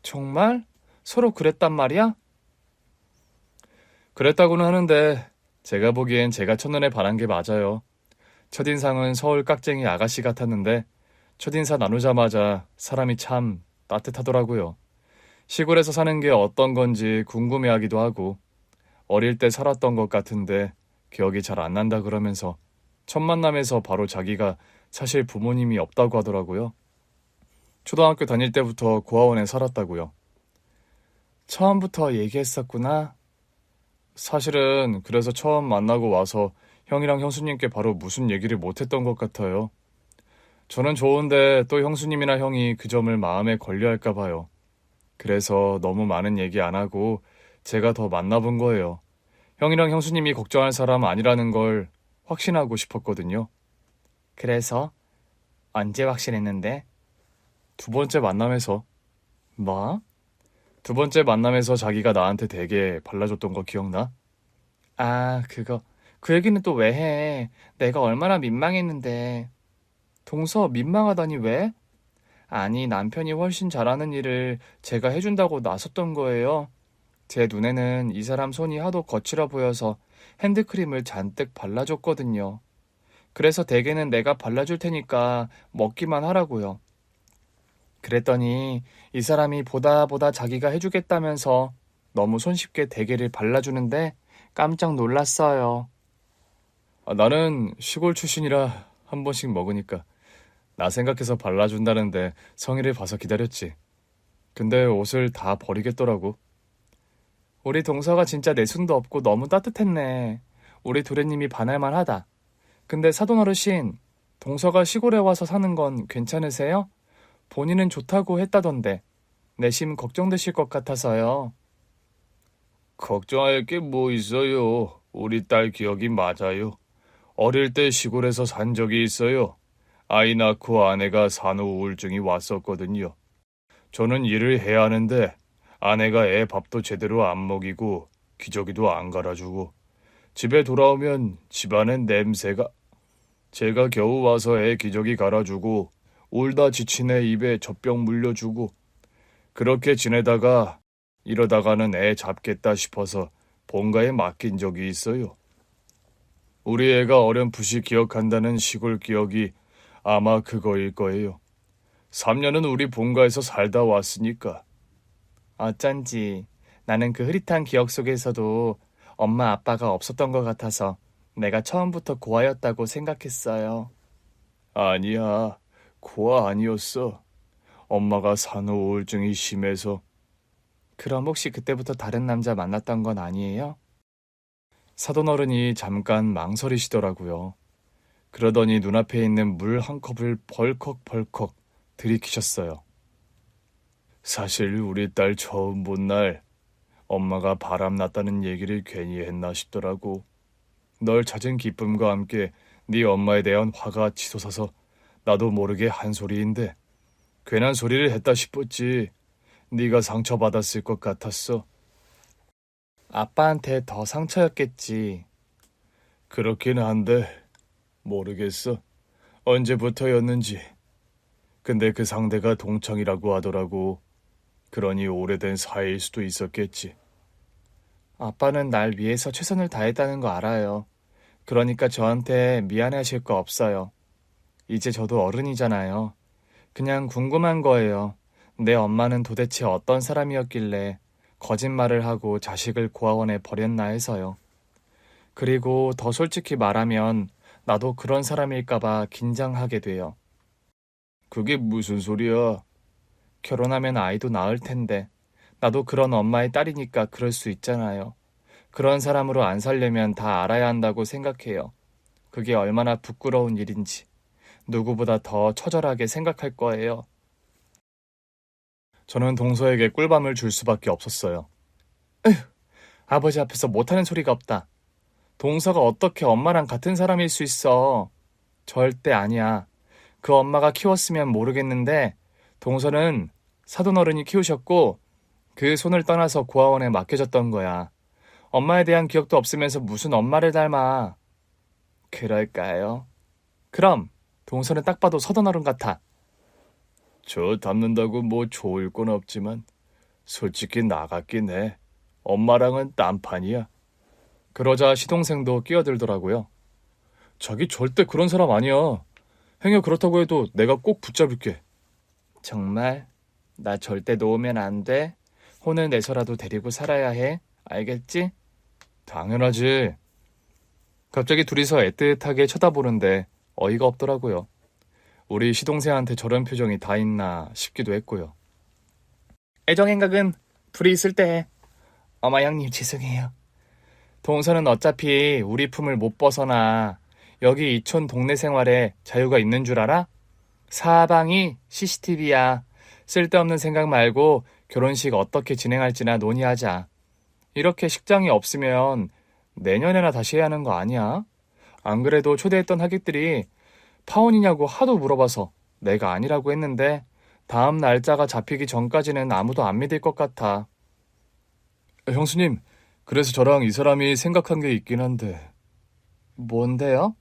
정말? 서로 그랬단 말이야? 그랬다고는 하는데 제가 보기엔 제가 첫눈에 반한 게 맞아요. 첫인상은 서울 깍쟁이 아가씨 같았는데 첫인사 나누자마자 사람이 참 따뜻하더라고요. 시골에서 사는 게 어떤 건지 궁금해하기도 하고 어릴 때 살았던 것 같은데 기억이 잘 안 난다 그러면서 첫 만남에서 바로 자기가 사실 부모님이 없다고 하더라고요. 초등학교 다닐 때부터 고아원에 살았다고요. 처음부터 얘기했었구나. 사실은 그래서 처음 만나고 와서 형이랑 형수님께 바로 무슨 얘기를 못했던 것 같아요. 저는 좋은데 또 형수님이나 형이 그 점을 마음에 걸려할까 봐요. 그래서 너무 많은 얘기 안 하고 제가 더 만나본 거예요. 형이랑 형수님이 걱정할 사람 아니라는 걸 확신하고 싶었거든요. 그래서 언제 확신했는데? 두 번째 만남에서. 뭐? 두 번째 만남에서 자기가 나한테 되게 발라줬던 거 기억나? 그거. 그 얘기는 또 왜 해? 내가 얼마나 민망했는데. 동서 민망하다니 왜? 아니, 남편이 훨씬 잘하는 일을 제가 해준다고 나섰던 거예요. 제 눈에는 이 사람 손이 하도 거칠어 보여서 핸드크림을 잔뜩 발라줬거든요. 그래서 대개는 내가 발라줄 테니까 먹기만 하라고요. 그랬더니 이 사람이 보다 자기가 해주겠다면서 너무 손쉽게 대게를 발라주는데 깜짝 놀랐어요. 나는 시골 출신이라 한 번씩 먹으니까 나 생각해서 발라준다는데 성의를 봐서 기다렸지. 근데 옷을 다 버리겠더라고. 우리 동서가 진짜 내숭도 없고 너무 따뜻했네. 우리 도련님이 반할만 하다. 근데 사돈 어르신, 동서가 시골에 와서 사는 건 괜찮으세요? 본인은 좋다고 했다던데 내심 걱정되실 것 같아서요. 걱정할 게 뭐 있어요. 우리 딸 기억이 맞아요. 어릴 때 시골에서 산 적이 있어요. 아이 낳고 아내가 산후 우울증이 왔었거든요. 저는 일을 해야 하는데 아내가 애 밥도 제대로 안 먹이고 기저귀도 안 갈아주고 집에 돌아오면 집안엔 냄새가. 제가 겨우 와서 애 기저귀 갈아주고 울다 지친 애 입에 젖병 물려주고 그렇게 지내다가 이러다가는 애 잡겠다 싶어서 본가에 맡긴 적이 있어요. 우리 애가 어렴풋이 기억한다는 시골 기억이 아마 그거일 거예요. 3년은 우리 본가에서 살다 왔으니까. 어쩐지 나는 그 흐릿한 기억 속에서도 엄마 아빠가 없었던 것 같아서 내가 처음부터 고아였다고 생각했어요. 아니야, 고아 아니었어. 엄마가 산후 우울증이 심해서. 그럼 혹시 그때부터 다른 남자 만났던 건 아니에요? 사돈어른이 잠깐 망설이시더라고요. 그러더니 눈앞에 있는 물 한 컵을 벌컥벌컥 들이키셨어요. 사실 우리 딸 처음 본 날 엄마가 바람났다는 얘기를 괜히 했나 싶더라고. 널 찾은 기쁨과 함께 네 엄마에 대한 화가 치솟아서 나도 모르게 한 소리인데 괜한 소리를 했다 싶었지. 네가 상처받았을 것 같았어. 아빠한테 더 상처였겠지. 그렇긴 한데 모르겠어. 언제부터였는지. 근데 그 상대가 동창이라고 하더라고. 그러니 오래된 사이일 수도 있었겠지. 아빠는 날 위해서 최선을 다했다는 거 알아요. 그러니까 저한테 미안해하실 거 없어요. 이제 저도 어른이잖아요. 그냥 궁금한 거예요. 내 엄마는 도대체 어떤 사람이었길래 거짓말을 하고 자식을 고아원에 버렸나 해서요. 그리고 더 솔직히 말하면 나도 그런 사람일까봐 긴장하게 돼요. 그게 무슨 소리야? 결혼하면 아이도 낳을 텐데 나도 그런 엄마의 딸이니까 그럴 수 있잖아요. 그런 사람으로 안 살려면 다 알아야 한다고 생각해요. 그게 얼마나 부끄러운 일인지 누구보다 더 처절하게 생각할 거예요. 저는 동서에게 꿀밤을 줄 수밖에 없었어요. 에휴, 아버지 앞에서 못하는 소리가 없다. 동서가 어떻게 엄마랑 같은 사람일 수 있어? 절대 아니야. 그 엄마가 키웠으면 모르겠는데 동서는 사돈어른이 키우셨고 그 손을 떠나서 고아원에 맡겨졌던 거야. 엄마에 대한 기억도 없으면서 무슨 엄마를 닮아. 그럴까요? 그럼 동서는 딱 봐도 서던어른 같아. 저 닮는다고 뭐 좋을 건 없지만 솔직히 나 같긴 해. 엄마랑은 딴판이야. 그러자 시동생도 끼어들더라고요. 자기 절대 그런 사람 아니야. 행여 그렇다고 해도 내가 꼭 붙잡을게. 정말? 나 절대 놓으면 안 돼. 혼을 내서라도 데리고 살아야 해. 알겠지? 당연하지. 갑자기 둘이서 애틋하게 쳐다보는데 어이가 없더라고요. 우리 시동생한테 저런 표정이 다 있나 싶기도 했고요. 애정행각은 둘이 있을 때 해. 어머 형님 죄송해요. 동서는 어차피 우리 품을 못 벗어나. 여기 이촌 동네 생활에 자유가 있는 줄 알아? 사방이 CCTV야. 쓸데없는 생각 말고 결혼식 어떻게 진행할지나 논의하자. 이렇게 식장이 없으면 내년에나 다시 해야 하는 거 아니야? 안 그래도 초대했던 하객들이 파혼이냐고 하도 물어봐서 내가 아니라고 했는데 다음 날짜가 잡히기 전까지는 아무도 안 믿을 것 같아. 형수님, 그래서 저랑 이 사람이 생각한 게 있긴 한데. 뭔데요?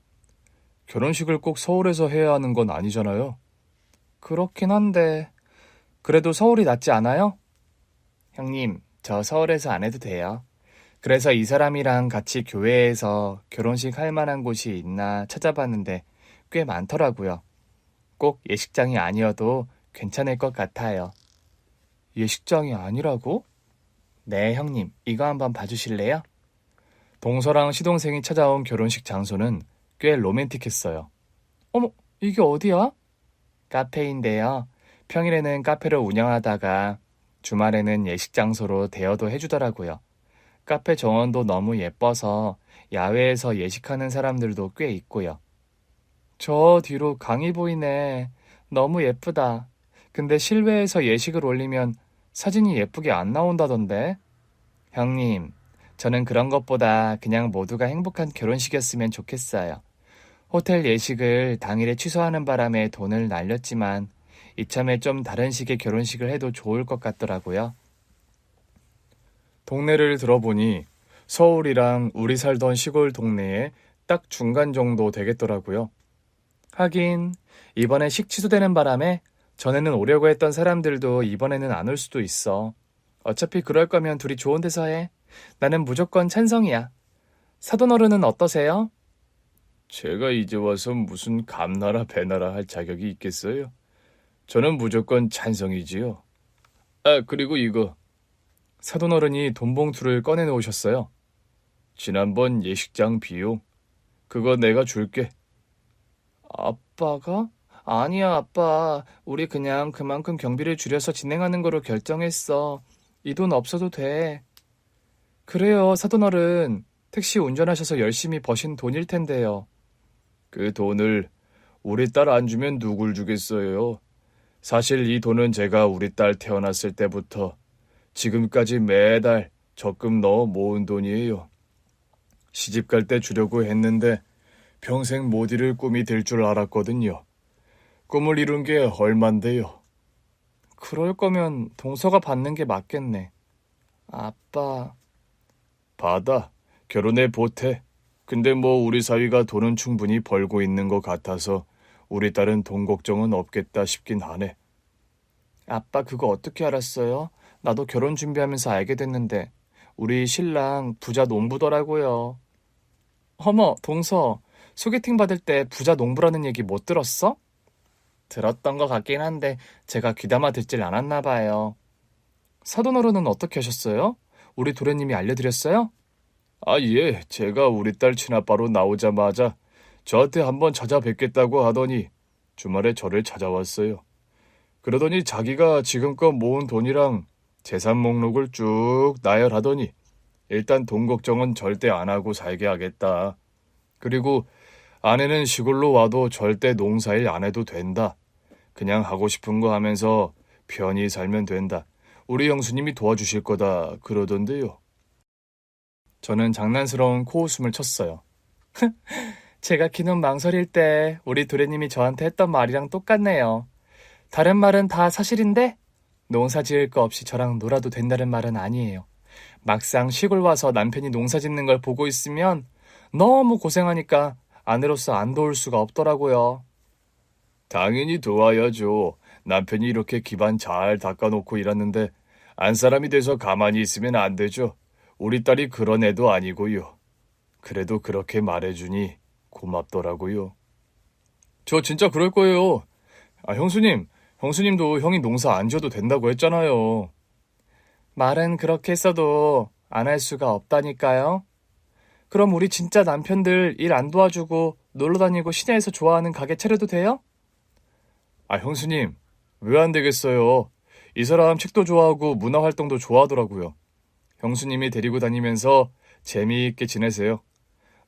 결혼식을 꼭 서울에서 해야 하는 건 아니잖아요. 그렇긴 한데 그래도 서울이 낫지 않아요? 형님, 저 서울에서 안 해도 돼요. 그래서 이 사람이랑 같이 교회에서 결혼식 할 만한 곳이 있나 찾아봤는데 꽤 많더라고요. 꼭 예식장이 아니어도 괜찮을 것 같아요. 예식장이 아니라고? 네, 형님. 이거 한번 봐주실래요? 동서랑 시동생이 찾아온 결혼식 장소는 꽤 로맨틱했어요. 어머, 이게 어디야? 카페인데요. 평일에는 카페를 운영하다가 주말에는 예식 장소로 대여도 해주더라고요. 카페 정원도 너무 예뻐서 야외에서 예식하는 사람들도 꽤 있고요. 저 뒤로 강이 보이네. 너무 예쁘다. 근데 실외에서 예식을 올리면 사진이 예쁘게 안 나온다던데? 형님, 저는 그런 것보다 그냥 모두가 행복한 결혼식이었으면 좋겠어요. 호텔 예식을 당일에 취소하는 바람에 돈을 날렸지만 이참에 좀 다른 식의 결혼식을 해도 좋을 것 같더라고요. 동네를 들어보니 서울이랑 우리 살던 시골 동네에 딱 중간 정도 되겠더라고요. 하긴 이번에 식 취소되는 바람에 전에는 오려고 했던 사람들도 이번에는 안 올 수도 있어. 어차피 그럴 거면 둘이 좋은 데서 해. 나는 무조건 찬성이야. 사돈어른은 어떠세요? 제가 이제 와서 무슨 감나라 배나라 할 자격이 있겠어요? 저는 무조건 찬성이지요. 아, 그리고 이거. 사돈어른이 돈 봉투를 꺼내놓으셨어요. 지난번 예식장 비용. 그거 내가 줄게. 아빠가? 아니야, 아빠. 우리 그냥 그만큼 경비를 줄여서 진행하는 거로 결정했어. 이 돈 없어도 돼. 그래요, 사돈어른. 택시 운전하셔서 열심히 버신 돈일 텐데요. 그 돈을 우리 딸 안 주면 누굴 주겠어요? 사실 이 돈은 제가 우리 딸 태어났을 때부터 지금까지 매달 적금 넣어 모은 돈이에요. 시집 갈 때 주려고 했는데 평생 못 이룰 꿈이 될 줄 알았거든요. 꿈을 이룬 게 얼만데요. 그럴 거면 동서가 받는 게 맞겠네. 아빠. 받아. 결혼해 보태. 근데 뭐 우리 사위가 돈은 충분히 벌고 있는 것 같아서 우리 딸은 돈 걱정은 없겠다 싶긴 하네. 아빠 그거 어떻게 알았어요? 나도 결혼 준비하면서 알게 됐는데 우리 신랑 부자 농부더라고요. 어머, 동서. 소개팅 받을 때 부자 농부라는 얘기 못 들었어? 들었던 것 같긴 한데 제가 귀담아 듣질 않았나 봐요. 사돈어른은 어떻게 하셨어요? 우리 도련님이 알려드렸어요? 아, 예. 제가 우리 딸 친아빠로 나오자마자 저한테 한번 찾아뵙겠다고 하더니 주말에 저를 찾아왔어요. 그러더니 자기가 지금껏 모은 돈이랑 재산 목록을 쭉 나열하더니 일단 돈 걱정은 절대 안 하고 살게 하겠다. 그리고 아내는 시골로 와도 절대 농사일 안 해도 된다. 그냥 하고 싶은 거 하면서 편히 살면 된다. 우리 형수님이 도와주실 거다 그러던데요. 저는 장난스러운 코웃음을 쳤어요. 제가 기는 망설일 때 우리 도련님이 저한테 했던 말이랑 똑같네요. 다른 말은 다 사실인데 농사 지을 거 없이 저랑 놀아도 된다는 말은 아니에요. 막상 시골 와서 남편이 농사 짓는 걸 보고 있으면 너무 고생하니까 아내로서 안 도울 수가 없더라고요. 당연히 도와야죠. 남편이 이렇게 기반 잘 닦아놓고 일하는데 안 사람이 돼서 가만히 있으면 안 되죠. 우리 딸이 그런 애도 아니고요. 그래도 그렇게 말해주니 고맙더라고요. 저 진짜 그럴 거예요. 아, 형수님도 형이 농사 안 지어도 된다고 했잖아요. 말은 그렇게 했어도 안 할 수가 없다니까요. 그럼 우리 진짜 남편들 일 안 도와주고 놀러 다니고 시내에서 좋아하는 가게 차려도 돼요? 아, 형수님, 왜 안 되겠어요? 이 사람 책도 좋아하고 문화 활동도 좋아하더라고요. 형수님이 데리고 다니면서 재미있게 지내세요.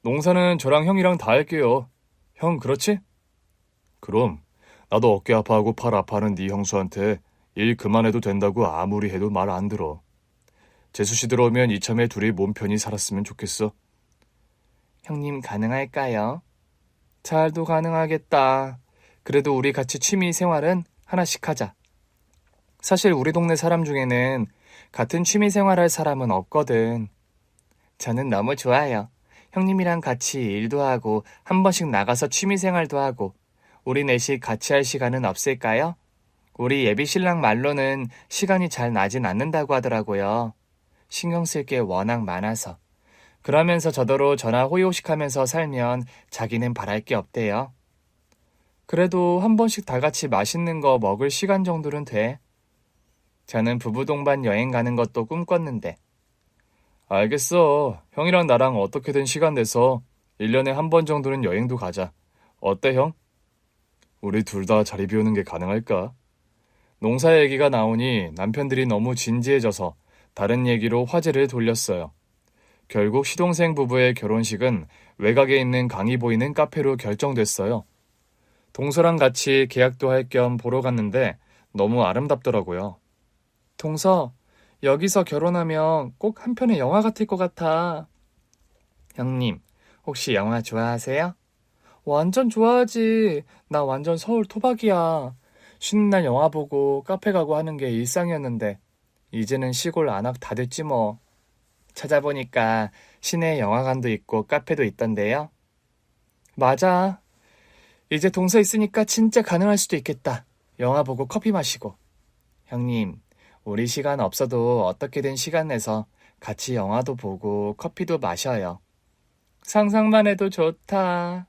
농사는 저랑 형이랑 다 할게요. 형, 그렇지? 그럼 나도 어깨 아파하고 팔 아파하는 네 형수한테 일 그만해도 된다고 아무리 해도 말 안 들어. 재수씨 들어오면 이참에 둘이 몸 편히 살았으면 좋겠어. 형님 가능할까요? 잘도 가능하겠다. 그래도 우리 같이 취미 생활은 하나씩 하자. 사실 우리 동네 사람 중에는 같은 취미 생활할 사람은 없거든. 저는 너무 좋아요. 형님이랑 같이 일도 하고 한 번씩 나가서 취미 생활도 하고 우리 넷이 같이 할 시간은 없을까요? 우리 예비 신랑 말로는 시간이 잘 나진 않는다고 하더라고요. 신경 쓸 게 워낙 많아서. 그러면서 저더러 전화 호의호식하면서 살면 자기는 바랄 게 없대요. 그래도 한 번씩 다 같이 맛있는 거 먹을 시간 정도는 돼. 저는 부부 동반 여행 가는 것도 꿈꿨는데. 알겠어. 형이랑 나랑 어떻게든 시간 내서 1년에 한 번 정도는 여행도 가자. 어때, 형? 우리 둘 다 자리 비우는 게 가능할까? 농사 얘기가 나오니 남편들이 너무 진지해져서 다른 얘기로 화제를 돌렸어요. 결국 시동생 부부의 결혼식은 외곽에 있는 강이 보이는 카페로 결정됐어요. 동서랑 같이 계약도 할 겸 보러 갔는데 너무 아름답더라고요. 동서, 여기서 결혼하면 꼭 한 편의 영화 같을 것 같아. 형님, 혹시 영화 좋아하세요? 완전 좋아하지. 나 완전 서울 토박이야. 쉬는 날 영화 보고 카페 가고 하는 게 일상이었는데 이제는 시골 안악 다 됐지 뭐. 찾아보니까 시내에 영화관도 있고 카페도 있던데요. 맞아. 이제 동서 있으니까 진짜 가능할 수도 있겠다. 영화 보고 커피 마시고. 형님, 우리 시간 없어도 어떻게든 시간 내서 같이 영화도 보고 커피도 마셔요. 상상만 해도 좋다.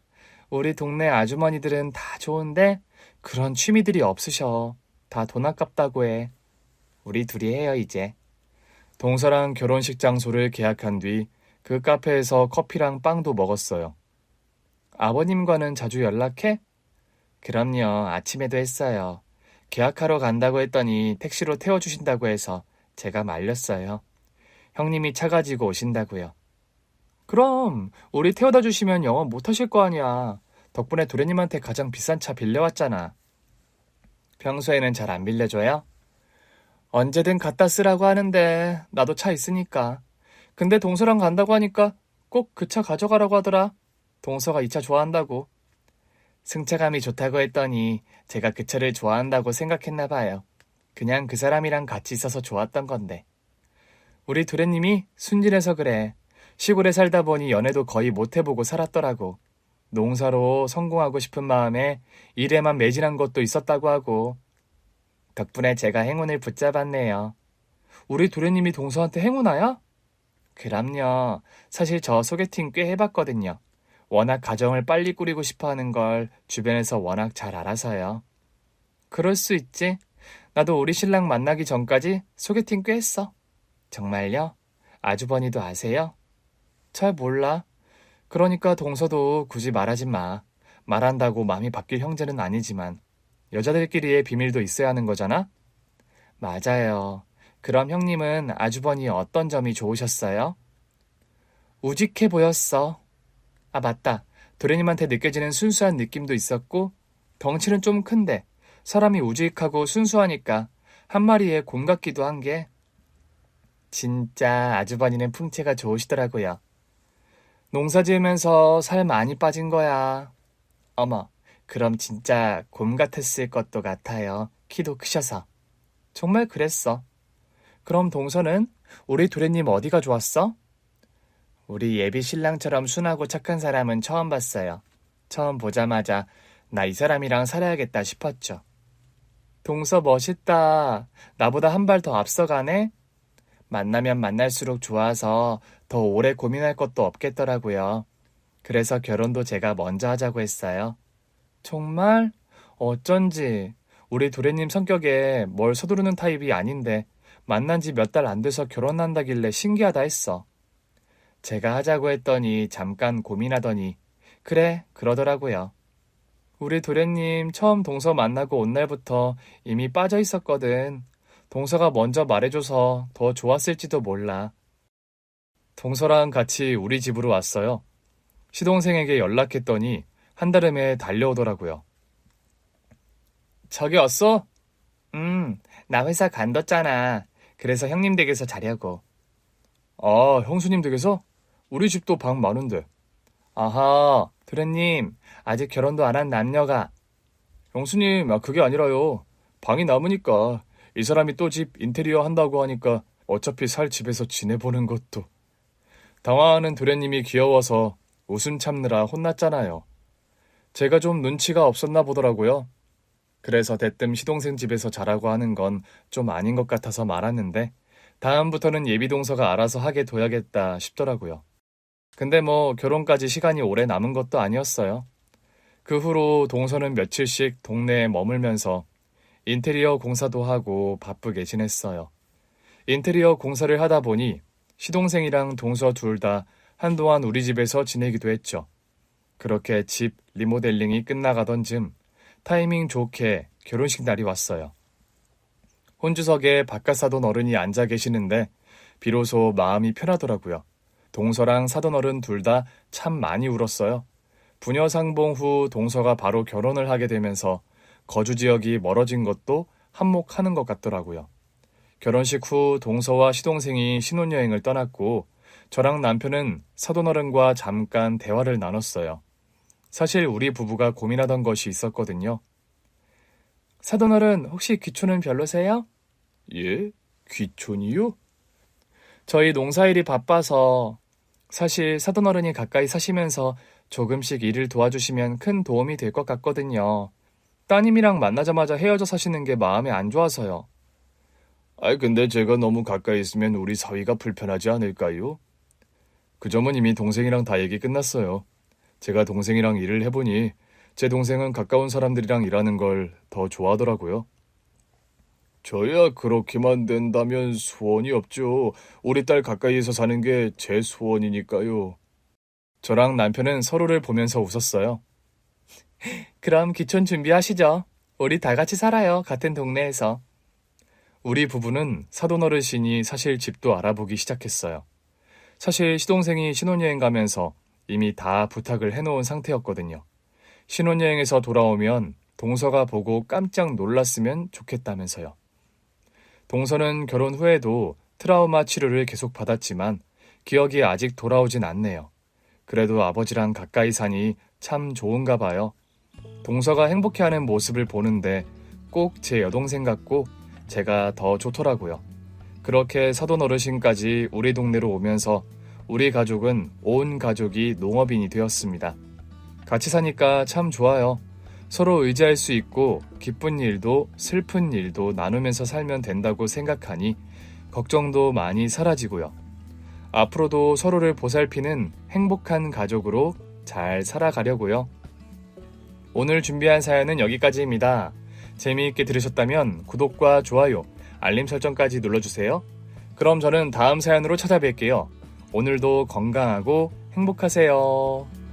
우리 동네 아주머니들은 다 좋은데 그런 취미들이 없으셔. 다 돈 아깝다고 해. 우리 둘이 해요 이제. 동서랑 결혼식 장소를 계약한 뒤 그 카페에서 커피랑 빵도 먹었어요. 아버님과는 자주 연락해? 그럼요. 아침에도 했어요. 계약하러 간다고 했더니 택시로 태워주신다고 해서 제가 말렸어요. 형님이 차 가지고 오신다고요. 그럼 우리 태워다 주시면 영어 못하실 거 아니야. 덕분에 도련님한테 가장 비싼 차 빌려왔잖아. 평소에는 잘 안 빌려줘요? 언제든 갖다 쓰라고 하는데 나도 차 있으니까. 근데 동서랑 간다고 하니까 꼭 그 차 가져가라고 하더라. 동서가 이 차 좋아한다고. 승차감이 좋다고 했더니 제가 그 차를 좋아한다고 생각했나 봐요. 그냥 그 사람이랑 같이 있어서 좋았던 건데. 우리 도련님이 순진해서 그래. 시골에 살다 보니 연애도 거의 못 해보고 살았더라고. 농사로 성공하고 싶은 마음에 일에만 매진한 것도 있었다고 하고. 덕분에 제가 행운을 붙잡았네요. 우리 도련님이 동서한테 행운아야? 그럼요. 사실 저 소개팅 꽤 해봤거든요. 워낙 가정을 빨리 꾸리고 싶어 하는 걸 주변에서 워낙 잘 알아서요. 그럴 수 있지. 나도 우리 신랑 만나기 전까지 소개팅 꽤 했어. 정말요? 아주버니도 아세요? 잘 몰라. 그러니까 동서도 굳이 말하지 마. 말한다고 마음이 바뀔 형제는 아니지만 여자들끼리의 비밀도 있어야 하는 거잖아? 맞아요. 그럼 형님은 아주버니 어떤 점이 좋으셨어요? 우직해 보였어. 아, 맞다. 도련님한테 느껴지는 순수한 느낌도 있었고 덩치는 좀 큰데 사람이 우직하고 순수하니까 한 마리의 곰 같기도 한 게. 진짜 아주버니는 풍채가 좋으시더라고요. 농사 지으면서 살 많이 빠진 거야. 어머, 그럼 진짜 곰 같았을 것도 같아요. 키도 크셔서. 정말 그랬어. 그럼 동서는 우리 도련님 어디가 좋았어? 우리 예비 신랑처럼 순하고 착한 사람은 처음 봤어요. 처음 보자마자 나 이 사람이랑 살아야겠다 싶었죠. 동서 멋있다. 나보다 한 발 더 앞서가네? 만나면 만날수록 좋아서 더 오래 고민할 것도 없겠더라고요. 그래서 결혼도 제가 먼저 하자고 했어요. 정말? 어쩐지. 우리 도련님 성격에 뭘 서두르는 타입이 아닌데 만난 지 몇 달 안 돼서 결혼한다길래 신기하다 했어. 제가 하자고 했더니 잠깐 고민하더니 그래, 그러더라고요. 우리 도련님 처음 동서 만나고 온 날부터 이미 빠져 있었거든. 동서가 먼저 말해줘서 더 좋았을지도 몰라. 동서랑 같이 우리 집으로 왔어요. 시동생에게 연락했더니 한달음에 달려오더라고요. 저기 왔어? 나 회사 간뒀잖아. 그래서 형님 댁에서 자려고. 아, 형수님 댁에서? 우리 집도 방 많은데. 아하, 도련님, 아직 결혼도 안 한 남녀가. 형수님, 그게 아니라요. 방이 남으니까 이 사람이 또 집 인테리어 한다고 하니까 어차피 살 집에서 지내보는 것도. 당황하는 도련님이 귀여워서 웃음 참느라 혼났잖아요. 제가 좀 눈치가 없었나 보더라고요. 그래서 대뜸 시동생 집에서 자라고 하는 건 좀 아닌 것 같아서 말았는데 다음부터는 예비동서가 알아서 하게 둬야겠다 싶더라고요. 근데 뭐 결혼까지 시간이 오래 남은 것도 아니었어요. 그 후로 동서는 며칠씩 동네에 머물면서 인테리어 공사도 하고 바쁘게 지냈어요. 인테리어 공사를 하다 보니 시동생이랑 동서 둘 다 한동안 우리 집에서 지내기도 했죠. 그렇게 집 리모델링이 끝나가던 즈음 타이밍 좋게 결혼식 날이 왔어요. 혼주석에 바깥사돈 어른이 앉아 계시는데 비로소 마음이 편하더라고요. 동서랑 사돈어른 둘 다 참 많이 울었어요. 부녀 상봉 후 동서가 바로 결혼을 하게 되면서 거주 지역이 멀어진 것도 한몫하는 것 같더라고요. 결혼식 후 동서와 시동생이 신혼여행을 떠났고 저랑 남편은 사돈어른과 잠깐 대화를 나눴어요. 사실 우리 부부가 고민하던 것이 있었거든요. 사돈어른, 혹시 귀촌은 별로세요? 예? 귀촌이요? 저희 농사일이 바빠서 사실 사돈어른이 가까이 사시면서 조금씩 일을 도와주시면 큰 도움이 될 것 같거든요. 따님이랑 만나자마자 헤어져 사시는 게 마음에 안 좋아서요. 근데 제가 너무 가까이 있으면 우리 사위가 불편하지 않을까요? 그 점은 이미 동생이랑 다 얘기 끝났어요. 제가 동생이랑 일을 해보니 제 동생은 가까운 사람들이랑 일하는 걸 더 좋아하더라고요. 저야 그렇게만 된다면 소원이 없죠. 우리 딸 가까이에서 사는 게 제 소원이니까요. 저랑 남편은 서로를 보면서 웃었어요. 그럼 귀촌 준비하시죠. 우리 다 같이 살아요. 같은 동네에서. 우리 부부는 사돈어르신이 사실 집도 알아보기 시작했어요. 사실 시동생이 신혼여행 가면서 이미 다 부탁을 해놓은 상태였거든요. 신혼여행에서 돌아오면 동서가 보고 깜짝 놀랐으면 좋겠다면서요. 동서는 결혼 후에도 트라우마 치료를 계속 받았지만 기억이 아직 돌아오진 않네요. 그래도 아버지랑 가까이 사니 참 좋은가 봐요. 동서가 행복해하는 모습을 보는데 꼭 제 여동생 같고 제가 더 좋더라고요. 그렇게 사돈 어르신까지 우리 동네로 오면서 우리 가족은 온 가족이 농업인이 되었습니다. 같이 사니까 참 좋아요. 서로 의지할 수 있고 기쁜 일도 슬픈 일도 나누면서 살면 된다고 생각하니 걱정도 많이 사라지고요. 앞으로도 서로를 보살피는 행복한 가족으로 잘 살아가려고요. 오늘 준비한 사연은 여기까지입니다. 재미있게 들으셨다면 구독과 좋아요, 알림 설정까지 눌러주세요. 그럼 저는 다음 사연으로 찾아뵐게요. 오늘도 건강하고 행복하세요.